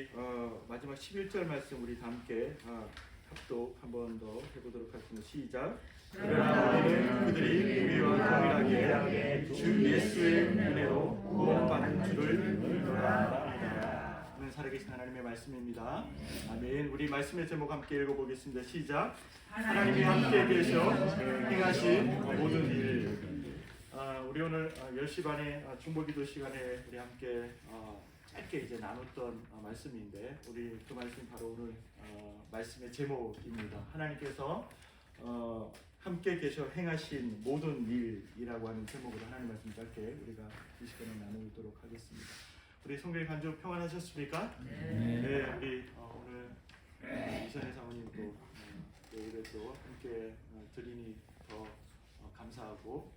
우리 마지막 11절 말씀 우리 다 함께 합독 한 번 더 해보도록 하겠습니다. 시작. 그러나 우리는 그들이 우리와 동일하게 주 예수의 은혜로 구원받는 줄을 믿노라. 오늘 살아계신 하나님의 말씀입니다. 아멘. 우리 말씀의 제목 함께 읽어보겠습니다. 시작. 하나님이 함께 계셔 행하신 모든 일. 우리 오늘 10시 반에 중보기도 시간에 우리 함께 짧게 이제 나눴던 말씀인데, 우리 그 말씀 바로 오늘 말씀의 제목입니다. 하나님께서 함께 계셔 행하신 모든 일이라고 하는 제목으로 하나님 말씀 짧게 우리가 이 시간에 나누도록 하겠습니다. 우리 성경의 간증 평안하셨습니까? 네. 우리 오늘 이선혜 사모님도 오늘 또 함께 드리니 더 감사하고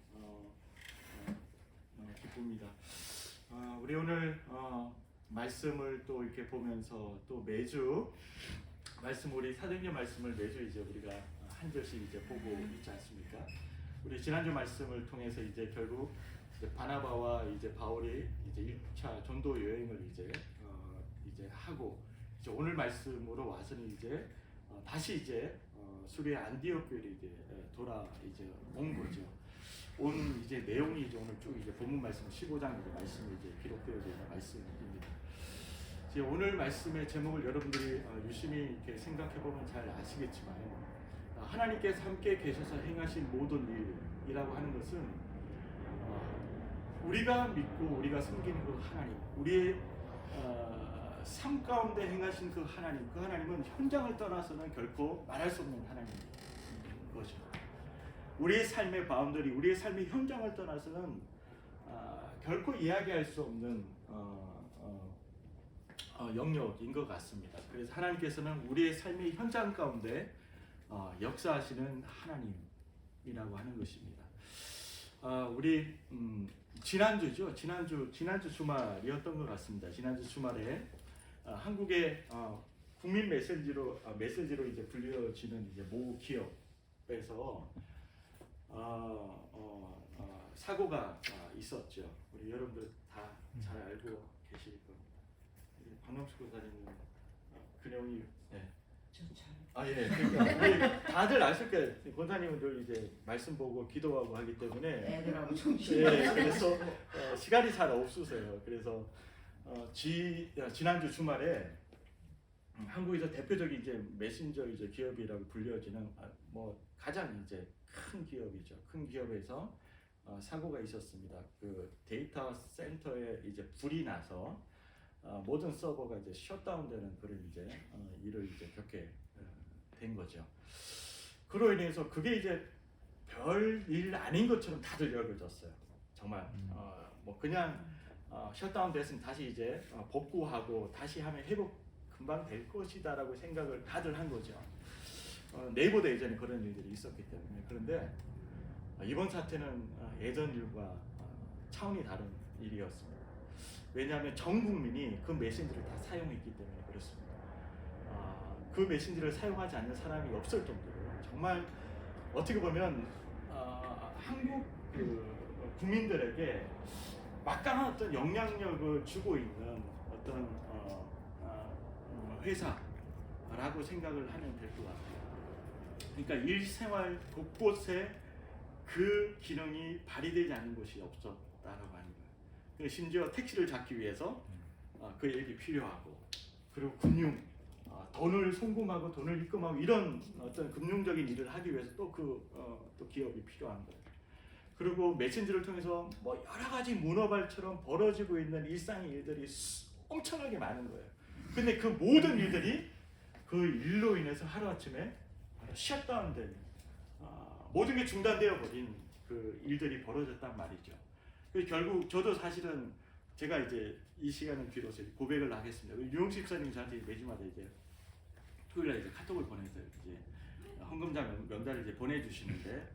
기쁩니다. 우리 오늘 말씀을 또 이렇게 보면서 또 매주 말씀, 우리 사도행전 말씀을 매주 이제 우리가 한 절씩 이제 보고 있지 않습니까? 우리 지난주 말씀을 통해서 이제 결국 이제 바나바와 이제 바울이 이제 1차 전도 여행을 이제 하고, 이제 오늘 말씀으로 와서는 이제 다시 이제 수리아 안디옥 교회로 이제 돌아 이제 온 거죠. 온 이제 내용이 이제 오늘 쭉 이제 본문 말씀 15장 이제 말씀이 이제 기록되어 있는 말씀입니다. 이제 오늘 말씀의 제목을 여러분들이 유심히 이렇게 생각해 보면 잘 아시겠지만, 하나님께서 함께 계셔서 행하신 모든 일이라고 하는 것은 우리가 믿고 우리가 섬기는 그 하나님, 우리의 삶 가운데 행하신 그 하나님은 현장을 떠나서는 결코 말할 수 없는 하나님인 거죠. 우리의 삶의 바운더리, 우리의 삶의 현장을 떠나서는 결코 이야기할 수 없는 영역인 것 같습니다. 그래서 하나님께서는 우리의 삶의 현장 가운데 역사하시는 하나님이라고 하는 것입니다. 우리 지난주 주말이었던 것 같습니다. 지난주 주말에 한국의 국민 메시지로 이제 불려지는 이제 모 기업에서 사고가 있었죠. 우리 여러분들 다 잘 알고 계실 겁니다. 박남수 권사님은 그 내용이 예. 그러니까 우리 다들 아실 거예요. 권사님은 늘 이제 말씀 보고 기도하고 하기 때문에 애들하고 정신. 그래서 시간이 잘 없으세요. 그래서 지난주 주말에 한국에서 대표적인 이제 메신저 이제 기업이라고 불려지는 뭐 가장 이제 큰 기업이죠. 큰 기업에서 사고가 있었습니다. 그 데이터 센터에 이제 불이 나서 모든 서버가 이제 셧다운되는 그런 이제 일을 이제 겪게 된 거죠. 그로 인해서 그게 이제 별일 아닌 것처럼 다들 여겨졌어요. 정말 뭐 그냥 셧다운 됐으면 다시 이제 복구하고 다시 하면 회복 금방 될 것이다라고 생각을 다들 한 거죠. 네이버도 예전에 그런 일들이 있었기 때문에. 그런데 이번 사태는 예전 일과 차원이 다른 일이었습니다. 왜냐하면 전 국민이 그 메신저를 다 사용했기 때문에 그렇습니다. 그 메신저를 사용하지 않는 사람이 없을 정도로 정말 어떻게 보면 한국 그 국민들에게 막강한 어떤 영향력을 주고 있는 어떤 회사라고 생각을 하면 될 것 같아요. 그러니까 일생활 곳곳에 그 기능이 발휘되지 않는 곳이 없었다라고 하는 거예요. 심지어 택시를 잡기 위해서 그 일이 필요하고, 그리고 금융, 돈을 송금하고 돈을 입금하고 이런 어떤 금융적인 일을 하기 위해서 또 또 기업이 필요한 거예요. 그리고 메신저를 통해서 뭐 여러 가지 문어발처럼 벌어지고 있는 일상의 일들이 엄청나게 많은 거예요. 근데 그 모든 일들이 그 일로 인해서 하루아침에 셧다운된, 모든 게 중단되어 버린 그 일들이 벌어졌단 말이죠. 그래서 결국 저도 사실은 제가 이제 이 시간을 빌어서 고백을 하겠습니다. 유용식 목사님이 저한테 매주마다 이제 토요일에 이제 카톡을 보내서 이제 헌금자 명단을 이제 보내주시는데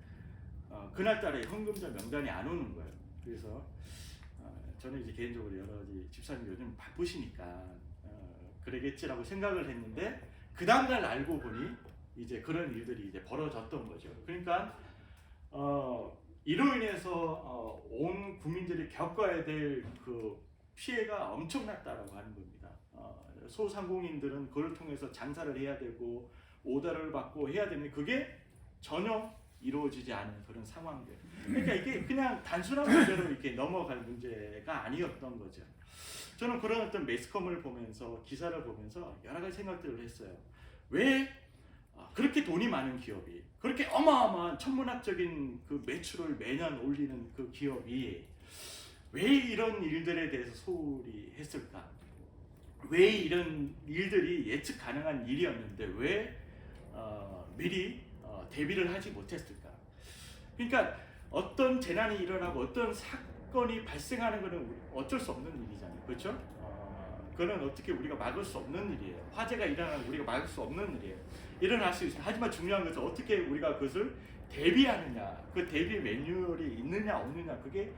그날따라 헌금자 명단이 안 오는 거예요. 그래서 저는 이제 개인적으로 여러 가지 집사님 요즘 바쁘시니까 그러겠지라고 생각을 했는데, 그 다음날 알고 보니 이제 그런 일들이 이제 벌어졌던 거죠. 그러니까 이로 인해서 온 국민들이 겪어야 될 그 피해가 엄청났다라고 하는 겁니다. 소상공인들은 그걸 통해서 장사를 해야 되고 오더를 받고 해야 되는데 그게 전혀 이루어지지 않은 그런 상황들. 그러니까 이게 그냥 단순한 문제로 이렇게 넘어갈 문제가 아니었던 거죠. 저는 그런 어떤 매스컴을 보면서 기사를 보면서 여러 가지 생각들을 했어요. 왜 그렇게 돈이 많은 기업이, 그렇게 어마어마한 천문학적인 그 매출을 매년 올리는 그 기업이 왜 이런 일들에 대해서 소홀히 했을까? 왜 이런 일들이 예측 가능한 일이었는데 왜 미리 대비를 하지 못했을까? 그러니까 어떤 재난이 일어나고 어떤 사건이 발생하는 것은 어쩔 수 없는 일이잖아요. 그렇죠? 그건 어떻게 우리가 막을 수 없는 일이에요. 화재가 일어나면 우리가 막을 수 없는 일이에요. 일어날 수 있어요. 하지만 중요한 것은 어떻게 우리가 그것을 대비하느냐, 그 대비 매뉴얼이 있느냐 없느냐, 그게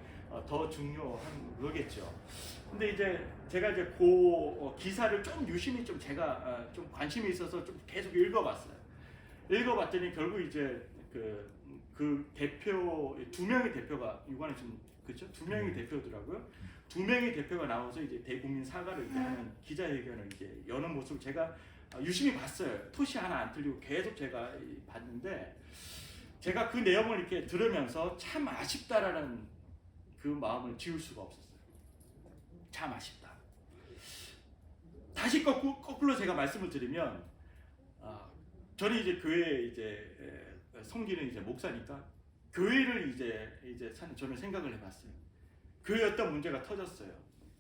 더 중요한 거겠죠. 근데 이제 제가 이제 그 기사를 좀 유심히 좀 제가 좀 관심이 있어서 좀 계속 읽어봤어요. 읽어봤더니 결국 이제 그 대표 두 명의 대표가 유관에 좀 그렇죠? 두 명의 대표더라고요. 두 명의 대표가 나와서 이제 대국민 사과를 이제 하는 기자회견을 이제 여는 모습을 제가 유심히 봤어요. 토시 하나 안 틀리고 계속 제가 봤는데 제가 그 내용을 이렇게 들으면서 참 아쉽다라는 그 마음을 지울 수가 없었어요. 참 아쉽다. 다시 거꾸로 제가 말씀을 드리면 저는 이제 교회 이제 섬기는 이제 목사니까 교회를 이제 저는 생각을 해봤어요. 교회 어떤 문제가 터졌어요.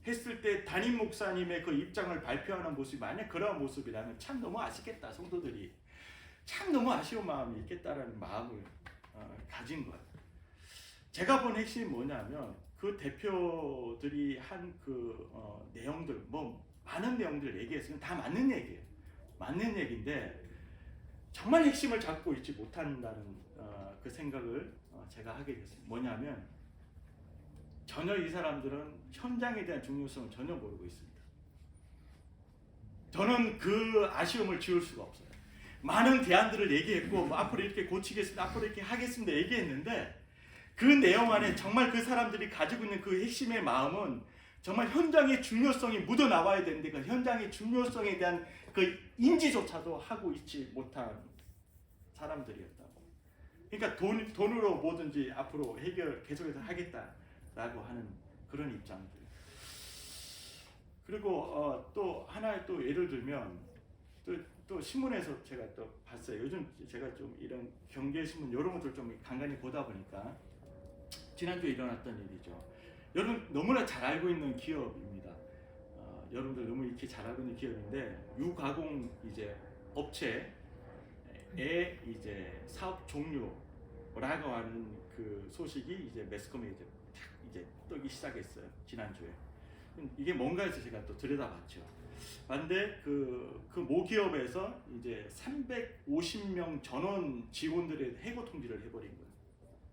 했을 때 담임 목사님의 그 입장을 발표하는 모습이 만약 그런 모습이라면 참 너무 아쉽겠다. 성도들이 참 너무 아쉬운 마음이 있겠다라는 마음을 가진 거예요. 제가 본 핵심이 뭐냐면 그 대표들이 한 그 내용들 뭐 많은 내용들을 얘기했으면 다 맞는 얘기예요. 맞는 얘기인데 정말 핵심을 잡고 있지 못한다는 그 생각을 제가 하게 됐어요. 뭐냐면 전혀 이 사람들은 현장에 대한 중요성을 전혀 모르고 있습니다. 저는 그 아쉬움을 지울 수가 없어요. 많은 대안들을 얘기했고 뭐 앞으로 이렇게 고치겠습니다, 앞으로 이렇게 하겠습니다 얘기했는데 그 내용 안에 정말 그 사람들이 가지고 있는 그 핵심의 마음은 정말 현장의 중요성이 묻어나와야 되는데 그 현장의 중요성에 대한 그 인지조차도 하고 있지 못한 사람들이었다고. 그러니까 돈으로 뭐든지 앞으로 해결 계속해서 하겠다라고 하는 그런 입장들. 그리고 또 하나의 또 예를 들면 또 신문에서 제가 또 봤어요. 요즘 제가 좀 이런 경제신문 이런 것들 좀 간간히 보다 보니까 지난주에 일어났던 일이죠. 여러분 너무나 잘 알고 있는 기업입니다. 여러분들 너무 이렇게 잘 알고 있는 기업인데 유가공 이제 업체의 이제 사업 종료라고 하는 그 소식이 이제 매스컴에 이제 뜨기 시작했어요. 지난주에. 이게 뭔가 해서 제가 또 들여다봤죠. 근데 그 모 기업에서 이제 350명 전원 직원들의 해고 통지를 해버린 거예요.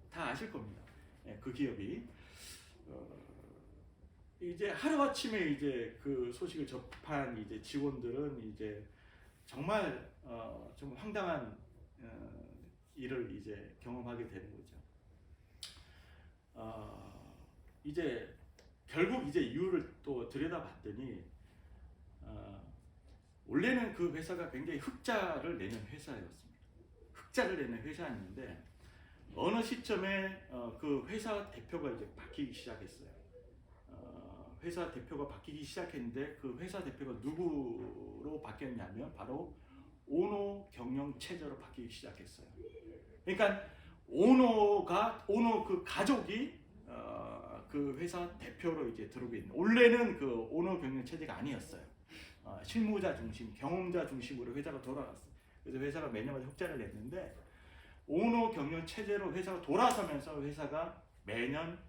다 아실 겁니다. 그 기업이 이제 하루 아침에 이제 그 소식을 접한 이제 직원들은 이제 정말 좀 황당한 일을 이제 경험하게 되는 거죠. 이제 결국 이제 이유를 또 들여다봤더니 원래는 그 회사가 굉장히 흑자를 내는 회사였습니다. 흑자를 내는 회사였는데 어느 시점에 그 회사 대표가 이제 바뀌기 시작했어요. 회사 대표가 바뀌기 시작했는데 그 회사 대표가 누구로 바뀌었냐면 바로 오노 경영 체제로 바뀌기 시작했어요. 그러니까 오노 그 가족이 그 회사 대표로 이제 들어오게 있는. 원래는 그 오노 경영 체제가 아니었어요. 실무자 중심, 경험자 중심으로 회사가 돌아갔어요. 그래서 회사가 매년마다 흑자를 냈는데 오노 경영 체제로 회사가 돌아서면서 회사가 매년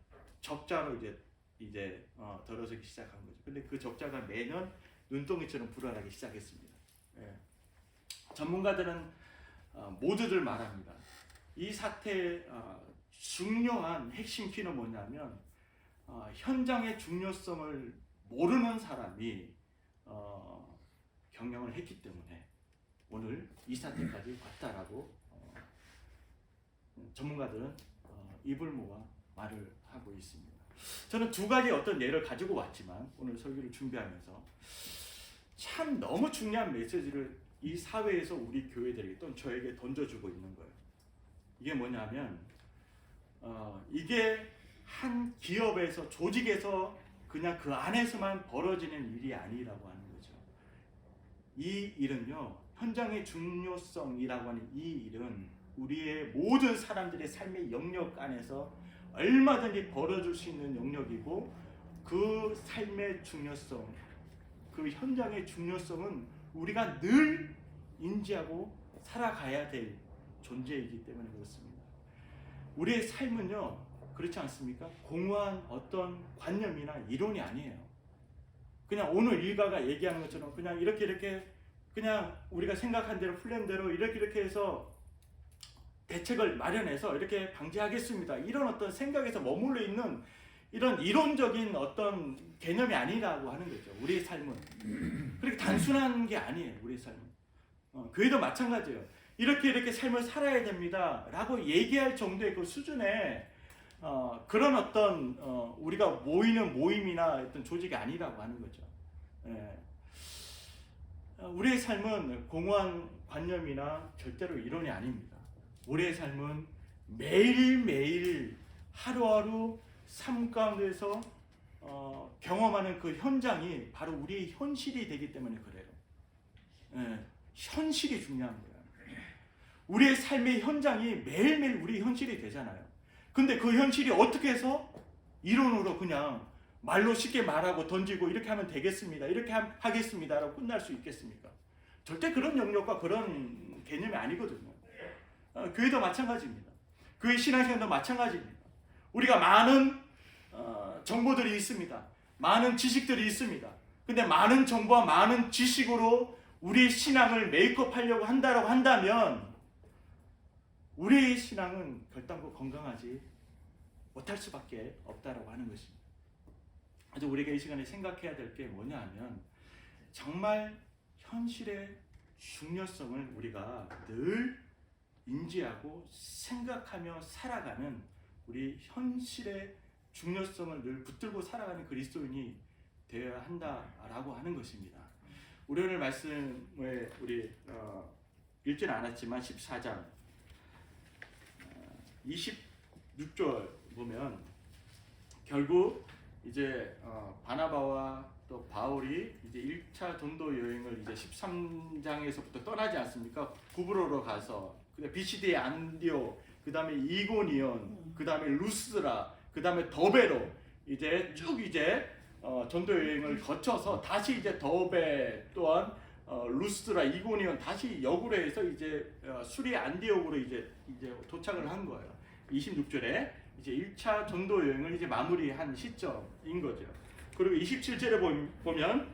적자로 이제 들어서기 시작한 거죠. 근데 그 적자가 매년 눈덩이처럼 불어나기 시작했습니다. 예. 전문가들은 모두들 말합니다. 이 사태의 중요한 핵심 키는 뭐냐면 현장의 중요성을 모르는 사람이 경영을 했기 때문에 오늘 이 사태까지 왔다라고 전문가들은 입을 모아 말을 하고 있습니다. 저는 두 가지 어떤 예를 가지고 왔지만 오늘 설교를 준비하면서 참 너무 중요한 메시지를 이 사회에서 우리 교회들에게 또는 저에게 던져주고 있는 거예요. 이게 뭐냐면 이게 한 기업에서 조직에서 그냥 그 안에서만 벌어지는 일이 아니라고 하는 거죠. 이 일은요, 현장의 중요성이라고 하는 이 일은 우리의 모든 사람들의 삶의 영역 안에서 얼마든지 벌어질 수 있는 영역이고, 그 삶의 중요성, 그 현장의 중요성은 우리가 늘 인지하고 살아가야 될 존재이기 때문에 그렇습니다. 우리의 삶은요, 그렇지 않습니까? 공허한 어떤 관념이나 이론이 아니에요. 그냥 오늘 일가가 얘기하는 것처럼 그냥 이렇게 그냥 우리가 생각한 대로 플랜대로 이렇게 해서 대책을 마련해서 이렇게 방지하겠습니다. 이런 어떤 생각에서 머물러 있는 이런 이론적인 어떤 개념이 아니라고 하는 거죠. 우리의 삶은 그렇게 단순한 게 아니에요. 우리의 삶은 교회도 마찬가지예요. 이렇게 삶을 살아야 됩니다 라고 얘기할 정도의 그 수준의 그런 어떤 우리가 모이는 모임이나 어떤 조직이 아니라고 하는 거죠. 우리의 삶은 공허한 관념이나 절대로 이론이 아닙니다. 우리의 삶은 매일매일 하루하루 삶 가운데서 경험하는 그 현장이 바로 우리의 현실이 되기 때문에 그래요. 현실이 중요한 거예요. 우리의 삶의 현장이 매일매일 우리 현실이 되잖아요. 근데 그 현실이 어떻게 해서 이론으로 그냥 말로 쉽게 말하고 던지고 이렇게 하면 되겠습니다, 이렇게 하겠습니다 라고 끝날 수 있겠습니까? 절대 그런 영역과 그런 개념이 아니거든요. 교회도 마찬가지입니다. 교회 신앙생활도 마찬가지입니다. 우리가 많은 정보들이 있습니다. 많은 지식들이 있습니다. 근데 많은 정보와 많은 지식으로 우리의 신앙을 메이크업하려고 한다면 우리의 신앙은 결단코 건강하지 못할 수밖에 없다라고 하는 것입니다. 그래서 우리가 이 시간에 생각해야 될 게 뭐냐 하면, 정말 현실의 중요성을 우리가 늘 인지하고 생각하며 살아가는, 우리 현실의 중요성을 늘 붙들고 살아가는 그리스도인이 되어야 한다라고 하는 것입니다. 우리 오늘 말씀에 우리 읽지는 않았지만 14장 26절 보면 결국 이제 바나바와 또 바울이 이제 1차 전도 여행을 이제 13장에서부터 떠나지 않습니까? 구브로로 가서 비시디의 안디오, 그 다음에 이고니온, 그 다음에 루스드라, 그 다음에 더베로 이제 쭉 이제 전도 여행을 거쳐서 다시 이제 더베 또한 루스드라, 이고니온 다시 역으로 해서 이제 수리 안디옥으로 이제 도착을 한 거예요. 26절에 이제 1차 전도 여행을 이제 마무리한 시점인 거죠. 그리고 27절에 보면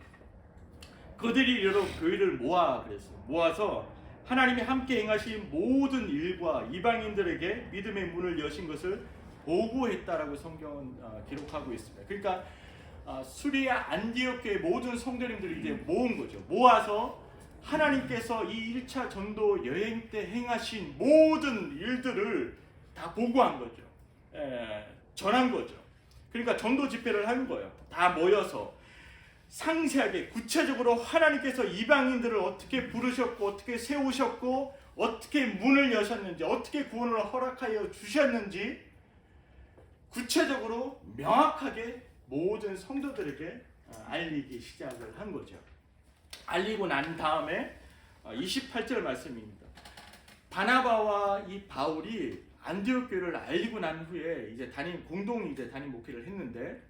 그들이 여러 교회를 모아서 하나님이 함께 행하신 모든 일과 이방인들에게 믿음의 문을 여신 것을 보고했다라고 성경은 기록하고 있습니다. 그러니까 수리아 안디옥 교회 모든 성도님들이 이제 모은 거죠. 모아서 하나님께서 이 1차 전도 여행 때 행하신 모든 일들을 다 보고한 거죠. 전한 거죠. 그러니까 전도 집회를 한 거예요. 다 모여서 상세하게 구체적으로 하나님께서 이방인들을 어떻게 부르셨고 어떻게 세우셨고 어떻게 문을 여셨는지 어떻게 구원을 허락하여 주셨는지 구체적으로 명확하게 모든 성도들에게 알리기 시작을 한 거죠. 알리고 난 다음에 28절 말씀입니다. 바나바와 이 바울이 안디옥 교회를 알리고 난 후에 이제 공동 담임 목회를 했는데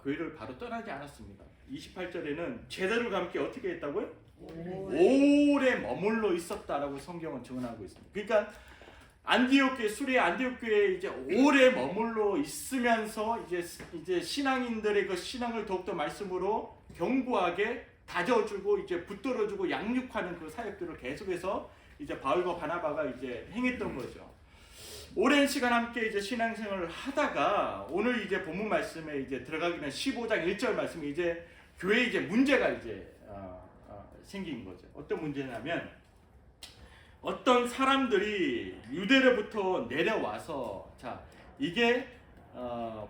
교회를 바로 떠나지 않았습니다. 28절에는 제자들과 함께 어떻게 했다고요? 오래 머물러 있었다라고 성경은 증언하고 있습니다. 그러니까 안디옥 교회, 수리아 안디옥 교회에 이제 오래 머물러 있으면서 이제 신앙인들의 그 신앙을 더욱더 말씀으로 견고하게 다져주고 이제 붙들어주고 양육하는 그 사역들을 계속해서 이제 바울과 바나바가 이제 행했던 거죠. 오랜 시간 함께 이제 신앙생활을 하다가 오늘 이제 본문 말씀에 이제 들어가기 전에 15장 1절 말씀이 이제 교회에 이제 문제가 이제 생긴 거죠. 어떤 문제냐면 어떤 사람들이 유대로부터 내려와서 자 이게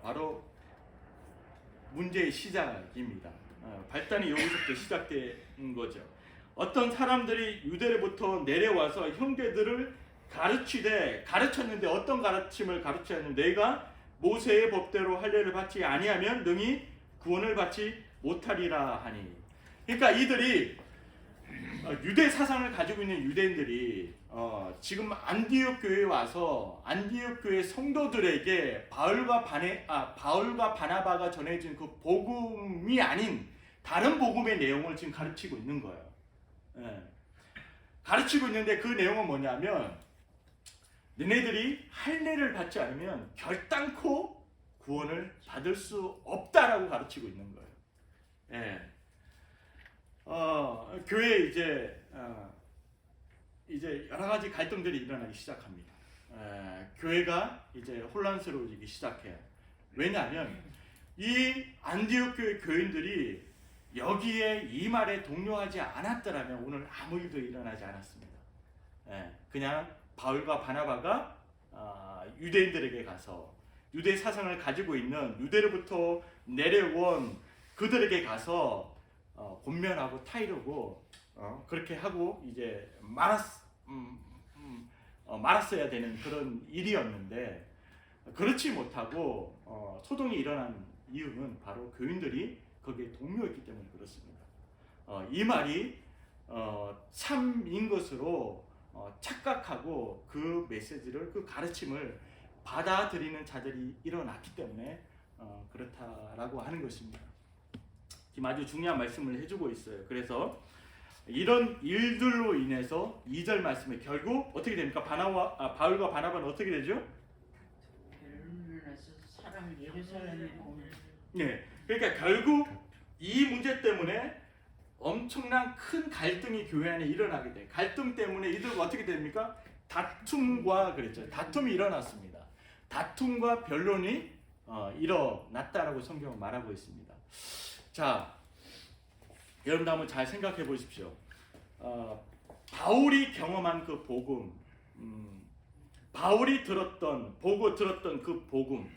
바로 문제의 시작입니다. 발단이 여기서부터 시작되는 거죠. 어떤 사람들이 유대로부터 내려와서 형제들을 가르쳤는데 어떤 가르침을 가르쳤는데 내가 모세의 법대로 할례를 받지 아니하면 능히 구원을 받지 못하리라 하니. 그러니까 이들이 유대 사상을 가지고 있는 유대인들이 지금 안디옥 교회에 와서 안디옥 교회 성도들에게 바울과 바나바가 전해진 그 복음이 아닌 다른 복음의 내용을 지금 가르치고 있는 거예요. 예. 가르치고 있는데 그 내용은 뭐냐면 너네들이 할례를 받지 않으면 결단코 구원을 받을 수 없다라고 가르치고 있는 거예요. 예. 교회에 이제 여러 가지 갈등들이 일어나기 시작합니다. 교회가 이제 혼란스러워지기 시작해요. 왜냐하면 이 안디옥 교회 교인들이 여기에 이 말에 동요하지 않았더라면 오늘 아무 일도 일어나지 않았습니다. 그냥 바울과 바나바가 유대인들에게 가서 유대 사상을 가지고 있는 유대로부터 내려온 그들에게 가서 권면하고 타이르고 그렇게 하고 이제 말았어야 되는 그런 일이었는데 그렇지 못하고 소동이 일어난 이유는 바로 교인들이 거기에 동요했기 때문에 그렇습니다. 이 말이 참인 것으로 착각하고 그 메시지를 그 가르침을 받아들이는 자들이 일어났기 때문에 그렇다라고 하는 것입니다. 지금 아주 중요한 말씀을 해주고 있어요. 그래서 이런 일들로 인해서 2절 말씀에 결국 어떻게 됩니까? 바울과 바나바는 어떻게 되죠? 사람 예루살렘에 오는. 네, 그러니까 결국 이 문제 때문에 엄청난 큰 갈등이 교회 안에 일어나게 돼요. 갈등 때문에 이들과 어떻게 됩니까? 다툼과 그랬죠. 다툼이 일어났습니다. 다툼과 변론이 일어났다라고 성경은 말하고 있습니다. 자, 여러분들 한번 잘 생각해 보십시오. 바울이 경험한 그 복음, 바울이 보고 들었던 그 복음,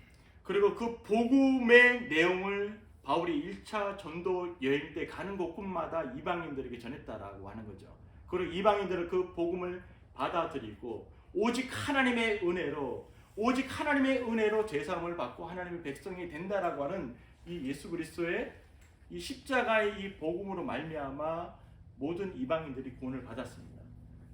그리고 그 복음의 내용을 바울이 1차 전도 여행 때 가는 곳곳마다 이방인들에게 전했다라고 하는 거죠. 그리고 이방인들은 그 복음을 받아들이고 오직 하나님의 은혜로 죄사함을 받고 하나님의 백성이 된다라고 하는 이 예수 그리스도의 이 십자가의 이 복음으로 말미암아 모든 이방인들이 구원을 받았습니다.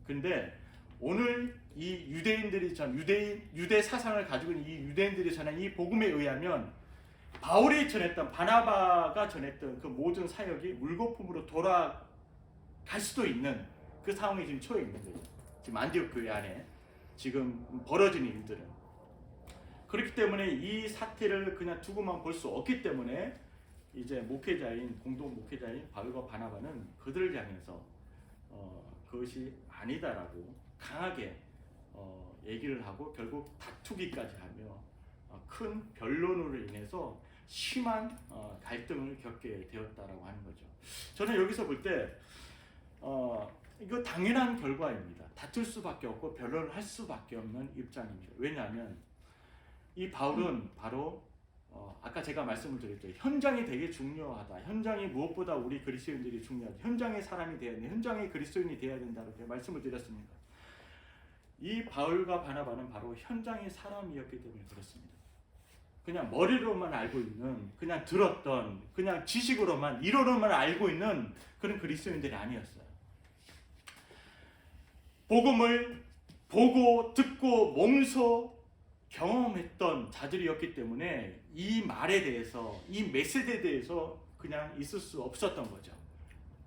근데 오늘 이 유대 사상을 가지고 있는 이 유대인들이 전한 이 복음에 의하면 바울이 전했던 바나바가 전했던 그 모든 사역이 물거품으로 돌아갈 수도 있는 그 상황이 지금 처해 있는 거죠. 지금 안디옥 교회 안에 지금 벌어지는 일들은 그렇기 때문에 이 사태를 그냥 두고만 볼 수 없기 때문에 이제 공동 목회자인 바울과 바나바는 그들을 향해서 그것이 아니다라고 강하게 얘기를 하고 결국 다투기까지 하며 큰 변론으로 인해서 심한 갈등을 겪게 되었다라고 하는 거죠. 저는 여기서 볼 때 이거 당연한 결과입니다. 다툴 수밖에 없고 변론을 할 수밖에 없는 입장입니다. 왜냐하면 이 바울은 바로 아까 제가 말씀을 드렸죠. 현장이 되게 중요하다. 현장이 무엇보다 우리 그리스도인들이 중요하다. 현장의 사람이 되어야 된다. 현장의 그리스도인이 되어야 된다고 말씀을 드렸습니다. 이 바울과 바나바는 바로 현장의 사람이었기 때문에 그렇습니다. 그냥 머리로만 알고 있는, 그냥 들었던, 그냥 지식으로만, 이론으로만 알고 있는 그런 그리스도인들이 아니었어요. 복음을 보고 듣고 몸소 경험했던 자들이었기 때문에 이 말에 대해서, 이 메시지에 대해서 그냥 있을 수 없었던 거죠.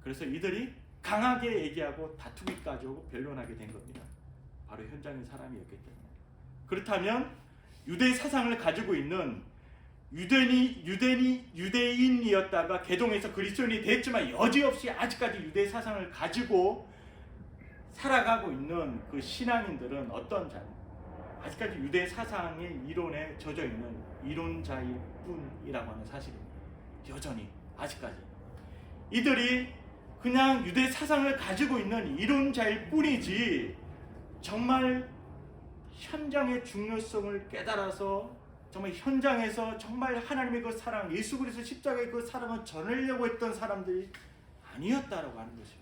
그래서 이들이 강하게 얘기하고 다투기까지 하고 변론하게 된 겁니다. 바로 현장의 사람이었기 때문에. 그렇다면 유대 사상을 가지고 있는 유대인이었다가 개종해서 그리스도인이 됐지만 여지없이 아직까지 유대 사상을 가지고 살아가고 있는 그 신앙인들은 어떤 자? 아직까지 유대 사상의 이론에 젖어 있는 이론자일 뿐이라고 하는 사실입니다. 여전히 아직까지 이들이 그냥 유대 사상을 가지고 있는 이론자일 뿐이지 정말 현장의 중요성을 깨달아서 정말 현장에서 정말 하나님의 그 사랑, 예수 그리스도 십자가의 그 사랑을 전하려고 했던 사람들이 아니었다라고 하는 것이죠.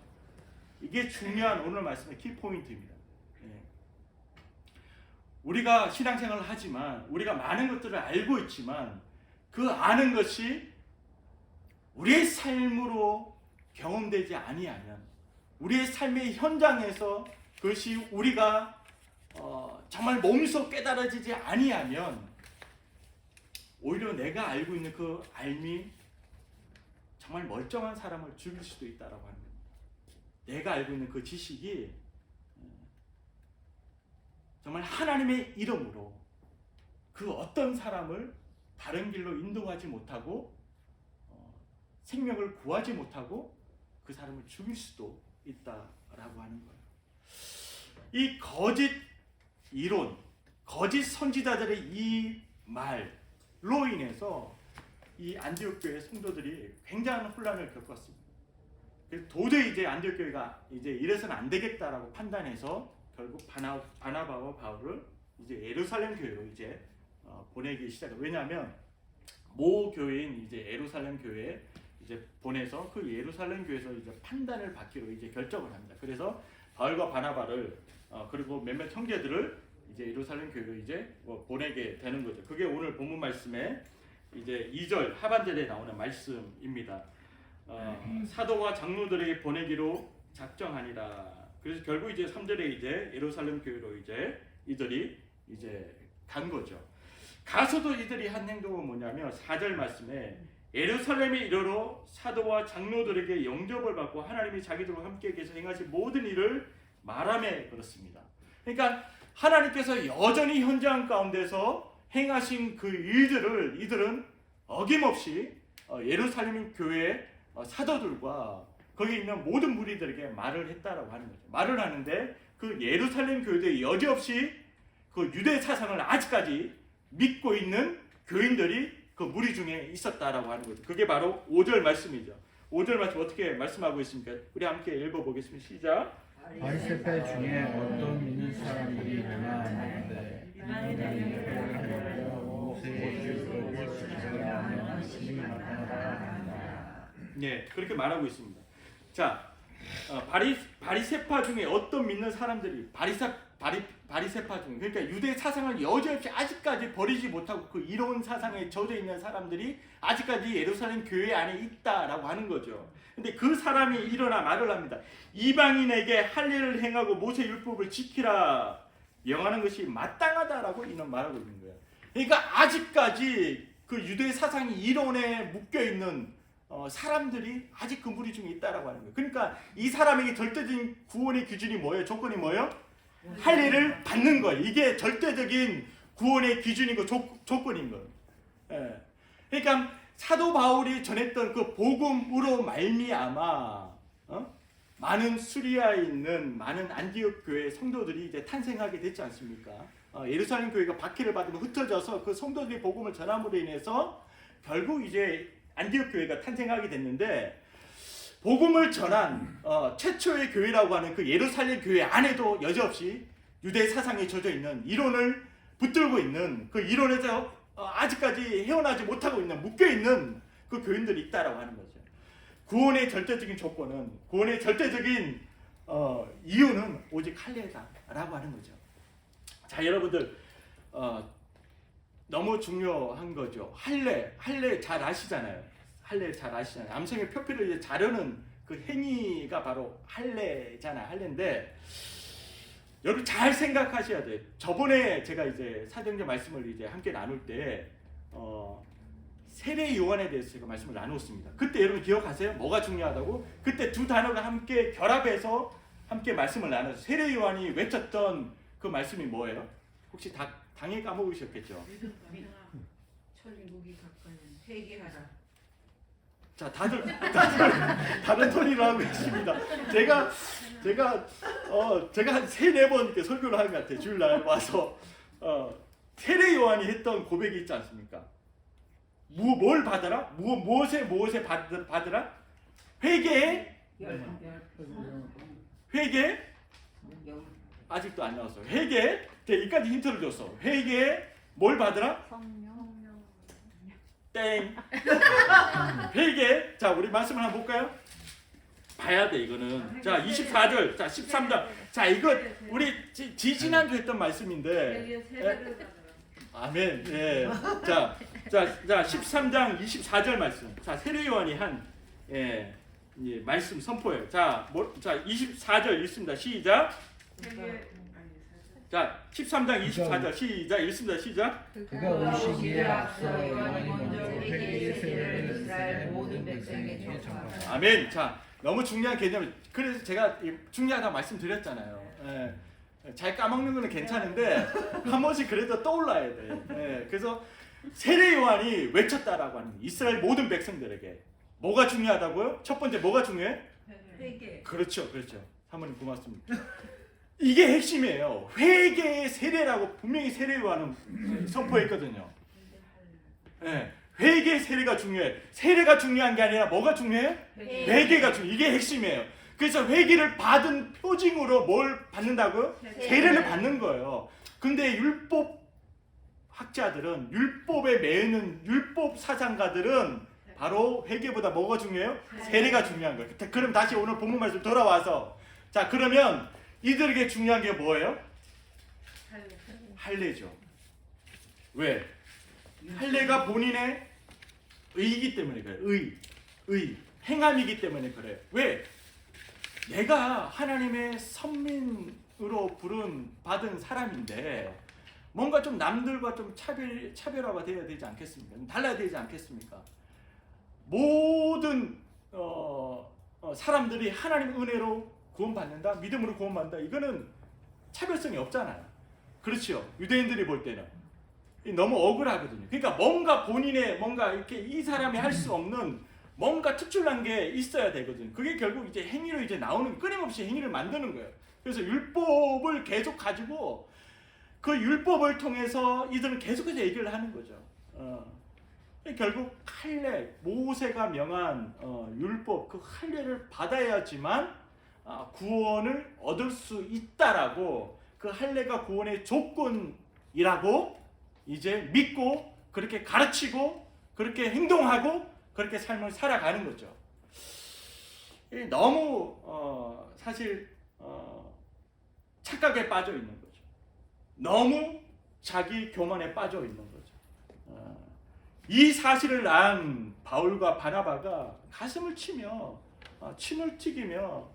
이게 중요한 오늘 말씀의 키포인트입니다. 예. 우리가 신앙생활을 하지만 우리가 많은 것들을 알고 있지만 그 아는 것이 우리의 삶으로 경험되지 아니하면 우리의 삶의 현장에서 그것이 우리가 정말 몸소 깨달아지지 아니하면 오히려 내가 알고 있는 그 알미 정말 멀쩡한 사람을 죽일 수도 있다라고 하는 겁니다. 내가 알고 있는 그 지식이 정말 하나님의 이름으로 그 어떤 사람을 바른 길로 인도하지 못하고 생명을 구하지 못하고 그 사람을 죽일 수도 있다라고 하는 거예요. 이 거짓 이론, 거짓 선지자들의 이 말로 인해서 이 안디옥 교회 성도들이 굉장한 혼란을 겪었습니다. 도저히 이제 안디옥 교회가 이제 이래서는 안 되겠다라고 판단해서 결국 바나바와 바울을 이제 예루살렘 교회로 이제 보내기 시작해요. 왜냐하면 모 교회인 이제 예루살렘 교회에 이제 보내서 그 예루살렘 교회에서 이제 판단을 받기로 이제 결정을 합니다. 그래서 바울과 바나바를 그리고 몇몇 형제들을 이제 예루살렘 교회로 이제 보내게 되는 거죠. 그게 오늘 본문 말씀에 이제 2절 하반절에 나오는 말씀입니다. 사도와 장로들에게 보내기로 작정하니라. 그래서 결국 이제 3절에 이제 예루살렘 교회로 이제 이들이 이제 간 거죠. 가서도 이들이 한 행동은 뭐냐면 4절 말씀에 예루살렘에 이르러 사도와 장로들에게 영접을 받고 하나님이 자기들과 함께 계셔 행하신 모든 일을 말하며 그렇습니다. 그러니까 하나님께서 여전히 현장 가운데서 행하신 그 일들을 이들은 어김없이 예루살렘 교회 사도들과 거기 있는 모든 무리들에게 말을 했다라고 하는 거죠. 말을 하는데 그 예루살렘 교회들이 여지없이 그 유대 사상을 아직까지 믿고 있는 교인들이 그 무리 중에 있었다라고 하는 거죠. 그게 바로 5절 말씀이죠. 5절 말씀 어떻게 말씀하고 있습니까? 우리 함께 읽어보겠습니다. 시작. 바리새파 중에 어떤 믿는 사람들이 있느냐. 네, 그렇게 말하고 있습니다. 자, 바리새파 중에 어떤 믿는 사람들이 바리새파 중, 그러니까 유대 사상을 여지없이 아직까지 버리지 못하고 그 이론 사상에 젖어 있는 사람들이 아직까지 예루살렘 교회 안에 있다라고 하는 거죠. 근데 그 사람이 일어나 말을 합니다. 이방인에게 할례를 행하고 모세 율법을 지키라 명하는 것이 마땅하다라고 이는 말하고 있는 거예요. 그러니까 아직까지 그 유대 사상이 이론에 묶여 있는 사람들이 아직 그 무리 중에 있다라고 하는 거예요. 그러니까 이 사람에게 절대적인 구원의 기준이 뭐예요? 조건이 뭐예요? 할례를 받는 거예요. 이게 절대적인 구원의 기준이고 조건인 거예요. 예. 그러니까 사도 바울이 전했던 그 복음으로 말미암아 많은 수리아에 있는 많은 안디옥 교회 성도들이 이제 탄생하게 됐지 않습니까? 예루살렘 교회가 박해를 받으면 흩어져서 그 성도들이 복음을 전함으로 인해서 결국 이제 안디옥 교회가 탄생하게 됐는데 복음을 전한 최초의 교회라고 하는 그 예루살렘 교회 안에도 여지없이 유대 사상에 젖어 있는 이론을 붙들고 있는 그 이론에서 아직까지 헤어나지 못하고 있는 묶여 있는 그 교인들이 있다라고 하는 거죠. 구원의 절대적인 조건은 구원의 절대적인 이유는 오직 할례다라고 하는 거죠. 자, 여러분들 너무 중요한 거죠. 할례 잘 아시잖아요. 할례 잘 아시잖아요. 남성의 표피를 이제 자르는 그 행위가 바로 할례잖아요. 할례인데 여러분 잘 생각하셔야 돼요. 저번에 제가 이제 사도행전 말씀을 이제 함께 나눌 때 세례 요한에 대해서 제가 말씀을 나누었습니다. 그때 여러분 기억하세요? 뭐가 중요하다고? 그때 두 단어가 함께 결합해서 함께 말씀을 나눴어요. 세례 요한이 외쳤던 그 말씀이 뭐예요? 혹시 당연히 까먹으셨겠죠? 천국이 가까이 회개하라. 자, 다들 다른 톤으로 하고 있습니다. 제가 한 3-4번 이렇게 설교를 하는 것 같아요. 주일날 와서 세례 요한이 했던 고백이 있지 않습니까? 뭘 받으라? 무엇에 받으라? 회개? 아직도 안 나왔어요. 회개? 제가 이까지 힌트를 줬어. 회개? 뭘 받으라? 땡. 회개. 자, 우리 말씀을 한번 볼까요? 봐야 돼 이거는. 자 24절, 자 13장. 자 이거 우리 지지난주 했던 말씀인데. 아멘. 예. 자 13장 24절 말씀. 자 세례 요한이 한 말씀 선포예요. 자 24절 읽습니다. 시작. 자 13장 24절 시작 읽습니다. 시작. 그가 오시기에 앞서 요한이 먼저 회개의 세례를 이스라엘 모든 백성에게 전파하라. 아멘. 자 너무 중요한 개념을 그래서 제가 중요하다고 말씀드렸잖아요. 잘 까먹는 거는 괜찮은데 한 번씩 그래도 떠올라야 돼. 그래서 세례 요한이 외쳤다라고 하는 거예요. 이스라엘 모든 백성들에게 뭐가 중요하다고요? 첫 번째 뭐가 중요해? 회개. 그렇죠. 사모님 고맙습니다. 이게 핵심이에요. 회개의 세례라고 분명히 세례 요한은 선포했거든요. 회개의 세례가 중요해. 세례가 중요한 게 아니라 뭐가 중요해? 회개가 중요해. 이게 핵심이에요. 그래서 회개를 받은 표징으로 뭘 받는다고요? 세례를 받는 거예요. 근데 율법 학자들은 율법에 매이는 율법 사상가들은 바로 회개보다 뭐가 중요해요? 세례가 중요한 거예요. 그럼 다시 오늘 본문 말씀 돌아와서 자 그러면 이들에게 중요한 게 뭐예요? 할례죠. 왜? 할례가 본인의 의이기 때문에 그래요. 의. 행함이기 때문에 그래요. 왜? 내가 하나님의 선민으로 받은 사람인데 뭔가 좀 남들과 좀 차별화가 되어야 되지 않겠습니까? 달라야 되지 않겠습니까? 모든 사람들이 하나님의 은혜로 구원받는다, 믿음으로 구원받는다. 이거는 차별성이 없잖아요. 그렇죠? 유대인들이 볼 때는 너무 억울하거든요. 그러니까 뭔가 본인의 뭔가 이렇게 이 사람이 할 수 없는 뭔가 특출난 게 있어야 되거든요. 그게 결국 이제 행위로 이제 나오는 끊임없이 행위를 만드는 거예요. 그래서 율법을 계속 가지고 그 율법을 통해서 이들은 계속해서 얘기를 하는 거죠. 결국 할례, 모세가 명한 율법 그 할례를 받아야지만 구원을 얻을 수 있다라고 그 할례가 구원의 조건이라고 이제 믿고 그렇게 가르치고 그렇게 행동하고 그렇게 삶을 살아가는 거죠. 너무 사실 착각에 빠져 있는 거죠. 너무 자기 교만에 빠져 있는 거죠. 이 사실을 안 바울과 바나바가 가슴을 치며 침을 튀기며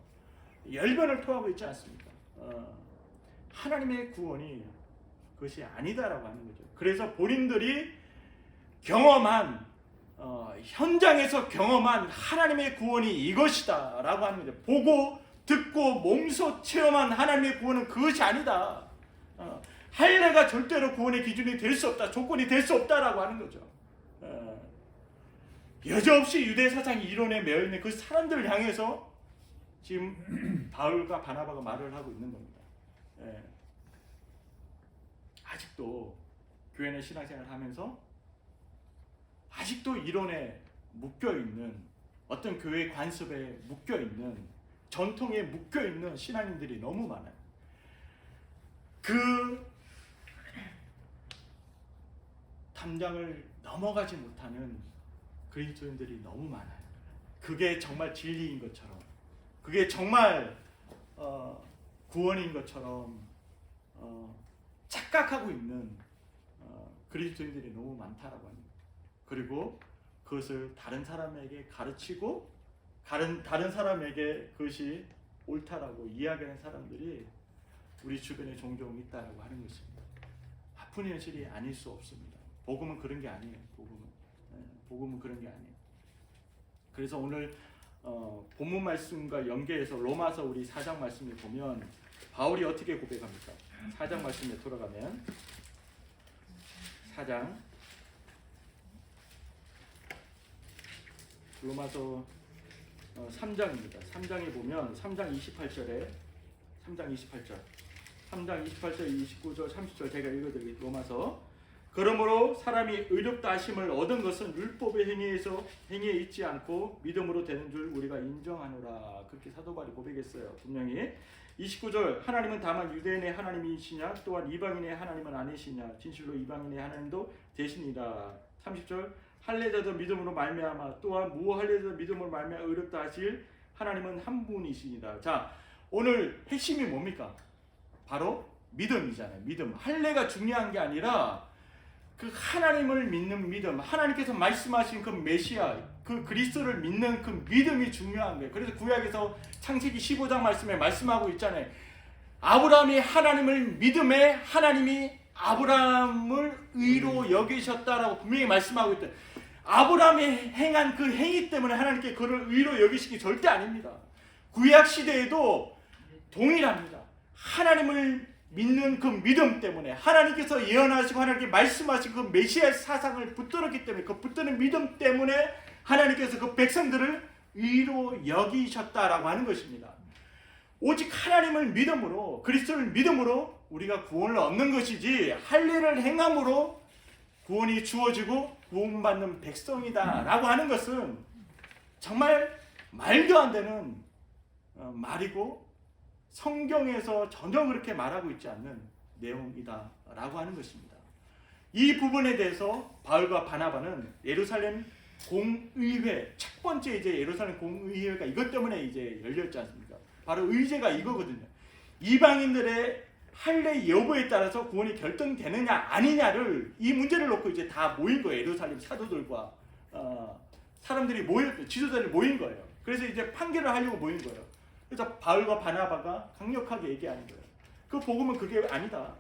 열변을 토하고 있지 않습니까? 하나님의 구원이 그것이 아니다라고 하는 거죠. 그래서 본인들이 경험한 현장에서 경험한 하나님의 구원이 이것이다라고 하는 거죠. 보고 듣고 몸소 체험한 하나님의 구원은 그것이 아니다. 할례가 절대로 구원의 기준이 될 수 없다, 조건이 될 수 없다라고 하는 거죠. 여지없이 유대 사상이 이론에 매여 있는 그 사람들을 향해서 지금 바울과 바나바가 말을 하고 있는 겁니다. 아직도 교회 내 신앙생활을 하면서 아직도 이론에 묶여있는 어떤 교회 관습에 묶여있는 전통에 묶여있는 신앙인들이 너무 많아요. 그 담장을 넘어가지 못하는 그리스도인들이 너무 많아요. 그게 정말 진리인 것처럼, 그게 정말 구원인 것처럼 착각하고 있는 그리스도인들이 너무 많다라고 합니다. 그리고 그것을 다른 사람에게 가르치고 다른 사람에게 그것이 옳다라고 이야기하는 사람들이 우리 주변에 종종 있다라고 하는 것입니다. 아픈 현실이 아닐 수 없습니다. 복음은 그런 게 아니에요. 복음은 그런 게 아니에요. 그래서 오늘 본문 말씀과 연계해서 로마서 우리 4장 말씀을 보면 바울이 어떻게 고백합니까? 4장 말씀에 돌아가면 4장 로마서 3장입니다. 3장에 보면 3장 28절 29절 30절 제가 읽어드릴게요. 로마서 그러므로 사람이 의롭다 하심을 얻은 것은 율법의 행위에 있지 않고 믿음으로 되는 줄 우리가 인정하노라. 그렇게 사도 바울이 고백했어요. 분명히 29절 하나님은 다만 유대인의 하나님이시냐 또한 이방인의 하나님은 아니시냐 진실로 이방인의 하나님도 되시니라. 30절 할례자도 믿음으로 말미암아 또한 무할례자도 믿음으로 말미암아 의롭다 하실 하나님은 한 분이십니다. 자, 오늘 핵심이 뭡니까? 바로 믿음이잖아요. 믿음. 할례가 중요한 게 아니라 그 하나님을 믿는 믿음, 하나님께서 말씀하신 그 메시아, 그 그리스도를 믿는 그 믿음이 중요한 거예요. 그래서 구약에서 창세기 15장 말씀에 말씀하고 있잖아요. 아브라함이 하나님을 믿음에 하나님이 아브라함을 의로 여기셨다라고 분명히 말씀하고 있대. 아브라함이 행한 그 행위 때문에 하나님께 그를 의로 여기시기 절대 아닙니다. 구약 시대에도 동일합니다. 하나님을 믿는 그 믿음 때문에 하나님께서 예언하시고 하나님께 말씀하신 그 메시아의 사상을 붙들었기 때문에 그 붙드는 믿음 때문에 하나님께서 그 백성들을 의로 여기셨다라고 하는 것입니다. 오직 하나님을 믿음으로 그리스도를 믿음으로 우리가 구원을 얻는 것이지 할례를 행함으로 구원이 주어지고 구원받는 백성이다라고 하는 것은 정말 말도 안 되는 말이고 성경에서 전혀 그렇게 말하고 있지 않는 내용이다라고 하는 것입니다. 이 부분에 대해서 바울과 바나바는 예루살렘 공의회, 첫 번째 이제 예루살렘 공의회가 이것 때문에 이제 열렸지 않습니까? 바로 의제가 이거거든요. 이방인들의 할례 여부에 따라서 구원이 결정되느냐 아니냐를 이 문제를 놓고 이제 다 모인 거예요. 예루살렘 사도들과 사람들이 모였, 지도자들이 모인 거예요. 그래서 이제 판결을 하려고 모인 거예요. 그래서 바울과 바나바가 강력하게 얘기하는 거예요. 그 복음은 그게 아니다.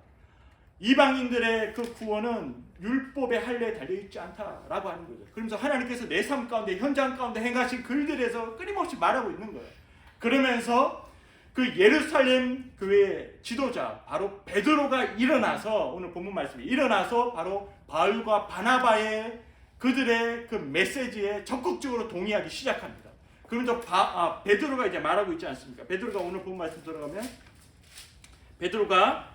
이방인들의 그 구원은 율법의 할례에 달려있지 않다라고 하는 거죠. 그러면서 하나님께서 내 삶 가운데 현장 가운데 행하신 글들에서 끊임없이 말하고 있는 거예요. 그러면서 그 예루살렘 교회 지도자 바로 베드로가 일어나서 오늘 본문 말씀이 일어나서 바로 바울과 바나바의 그들의 그 메시지에 적극적으로 동의하기 시작합니다. 그러면서 베드로가 이제 말하고 있지 않습니까? 베드로가 오늘 본문 말씀 들어가면 베드로가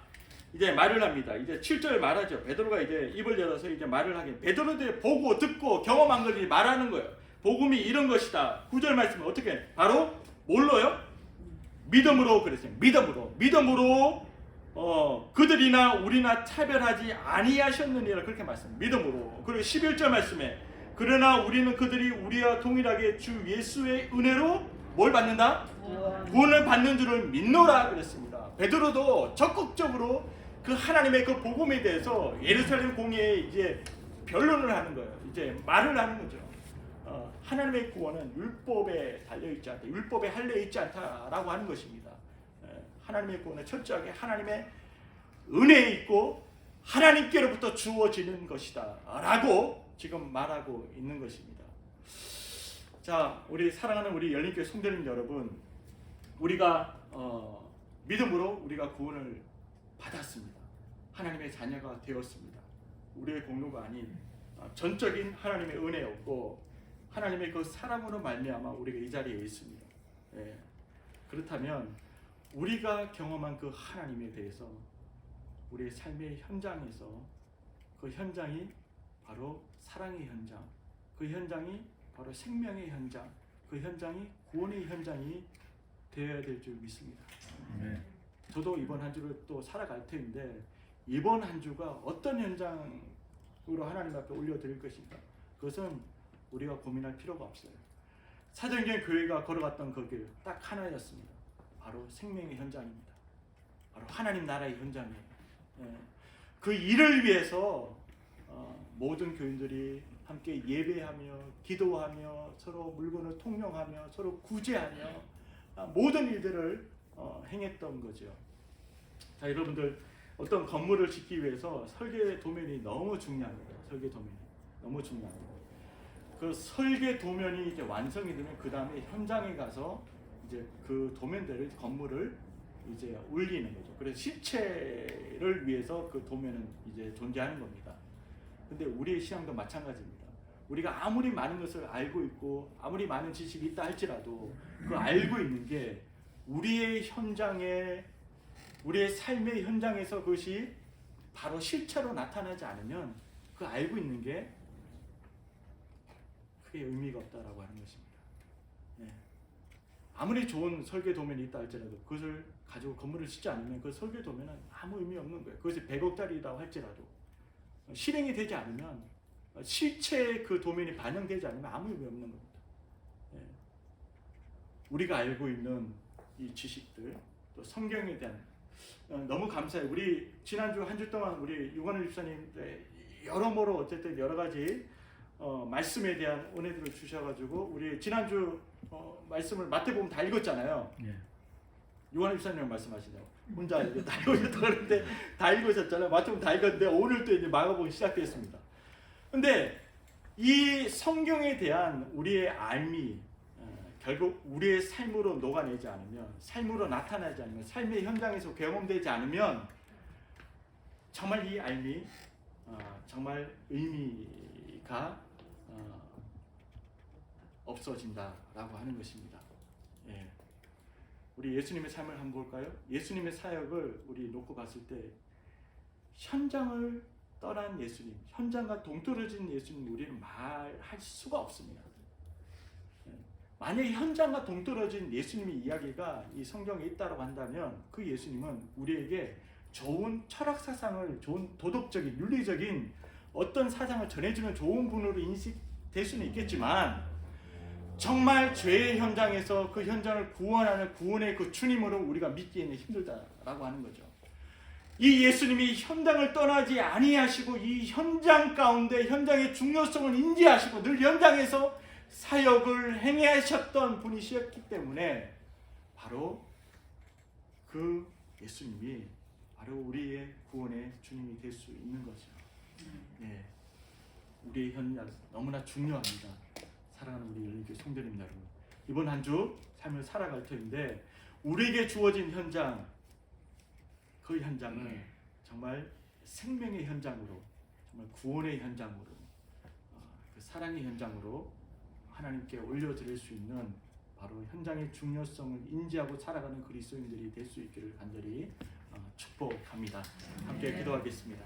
이제 말을 합니다. 이제 7절 말하죠. 베드로가 이제 입을 열어서 이제 말을 하긴. 베드로들이 보고 듣고 경험한 것을 말하는 거예요. 복음이 이런 것이다. 9절 말씀은 어떻게 해? 바로 뭘로요? 믿음으로 그랬어요. 믿음으로 그들이나 우리나 차별하지 아니하셨느니라 그렇게 말씀. 믿음으로. 그리고 11절 말씀에 그러나 우리는 그들이 우리와 동일하게 주 예수의 은혜로 뭘 받는다? 구원을 받는 줄을 믿노라 그랬습니다. 베드로도 적극적으로 그 하나님의 그 복음에 대해서 예루살렘 공회에 이제 변론을 하는 거예요. 이제 말을 하는 거죠. 하나님의 구원은 율법에 달려있지 않다. 율법에 할례에 있지 않다라고 하는 것입니다. 하나님의 구원은 철저하게 하나님의 은혜에 있고 하나님께로부터 주어지는 것이다 라고 지금 말하고 있는 것입니다. 자, 우리 사랑하는 우리 열린교회 성도님 여러분, 우리가 믿음으로 우리가 구원을 받았습니다. 하나님의 자녀가 되었습니다. 우리의 공로가 아닌 전적인 하나님의 은혜였고 하나님의 그 사랑으로 말미암아 우리가 이 자리에 있습니다. 예. 그렇다면 우리가 경험한 그 하나님에 대해서 우리의 삶의 현장에서 그 현장이 바로 사랑의 현장, 그 현장이 바로 생명의 현장, 그 현장이 구원의 현장이 되어야 될 줄 믿습니다. 저도 이번 한 주를 또 살아갈 터인데 이번 한 주가 어떤 현장으로 하나님 앞에 올려드릴 것인가, 그것은 우리가 고민할 필요가 없어요. 사도행전 교회가 걸어갔던 그 길 딱 하나였습니다. 바로 생명의 현장입니다. 바로 하나님 나라의 현장이에요. 그 일을 위해서 모든 교인들이 함께 예배하며 기도하며 서로 물건을 통용하며 서로 구제하며 모든 일들을 행했던 거죠. 자, 여러분들 어떤 건물을 짓기 위해서 설계 도면이 너무 중요합니다. 설계 도면이 너무 중요합니다. 그 설계 도면이 이제 완성이 되면 그 다음에 현장에 가서 이제 그 도면대로 건물을 이제 올리는 거죠. 그래서 실체를 위해서 그 도면은 이제 존재하는 겁니다. 근데 우리의 신앙도 마찬가지입니다. 우리가 아무리 많은 것을 알고 있고 아무리 많은 지식이 있다 할지라도 그 알고 있는 게 우리의 현장에, 우리의 삶의 현장에서 그것이 바로 실체로 나타나지 않으면 그 알고 있는 게 크게 의미가 없다라고 하는 것입니다. 네. 아무리 좋은 설계 도면이 있다 할지라도 그것을 가지고 건물을 짓지 않으면 그 설계 도면은 아무 의미 없는 거예요. 그것이 100억짜리라고 할지라도 실행이 되지 않으면, 실체의 그 도면이 반영되지 않으면 아무 의미 없는 겁니다. 네. 우리가 알고 있는 이 지식들, 또 성경에 대한 너무 감사해요. 우리 지난주 한 주 동안 우리 유관우 집사님 여러모로 어쨌든 여러 가지 말씀에 대한 은혜들을 주셔가지고 우리 지난주 말씀을 마태복음 다 읽었잖아요. 예. 유관우 집사님 말씀하시죠. 혼자 이제 다 읽으셨다고 그러는데 다 읽으셨잖아요. 마태복음 다 읽었는데 오늘 또 이제 마가복음 시작됐습니다. 근데 이 성경에 대한 우리의 알미 결국 우리의 삶으로 녹아내지 않으면, 삶으로 나타나지 않으면, 삶의 현장에서 경험되지 않으면 정말 이 알미 정말 의미가 없어진다라고 하는 것입니다. 예. 우리 예수님의 삶을 한번 볼까요? 예수님의 사역을 우리 놓고 봤을 때 현장을 떠난 예수님, 현장과 동떨어진 예수님 우리는 말할 수가 없습니다. 만약에 현장과 동떨어진 예수님의 이야기가 이 성경에 있다고 한다면 그 예수님은 우리에게 좋은 철학 사상을, 좋은 도덕적인, 윤리적인 어떤 사상을 전해주는 좋은 분으로 인식될 수는 있겠지만 정말 죄의 현장에서 그 현장을 구원하는 구원의 그 주님으로 우리가 믿기에는 힘들다라고 하는 거죠. 이 예수님이 현장을 떠나지 아니하시고 이 현장 가운데 현장의 중요성을 인지하시고 늘 현장에서 사역을 행하셨던 분이셨기 때문에 바로 그 예수님이 바로 우리의 구원의 주님이 될 수 있는 거죠. 네. 우리의 현장 너무나 중요합니다. 사랑하는 우리 열린교회 성도님 여러분, 이번 한 주 삶을 살아갈 터인데 우리에게 주어진 현장, 그 현장을 정말 생명의 현장으로, 정말 구원의 현장으로, 그 사랑의 현장으로 하나님께 올려드릴 수 있는 바로 현장의 중요성을 인지하고 살아가는 그리스도인들이 될 수 있기를 간절히 축복합니다. 함께 기도하겠습니다.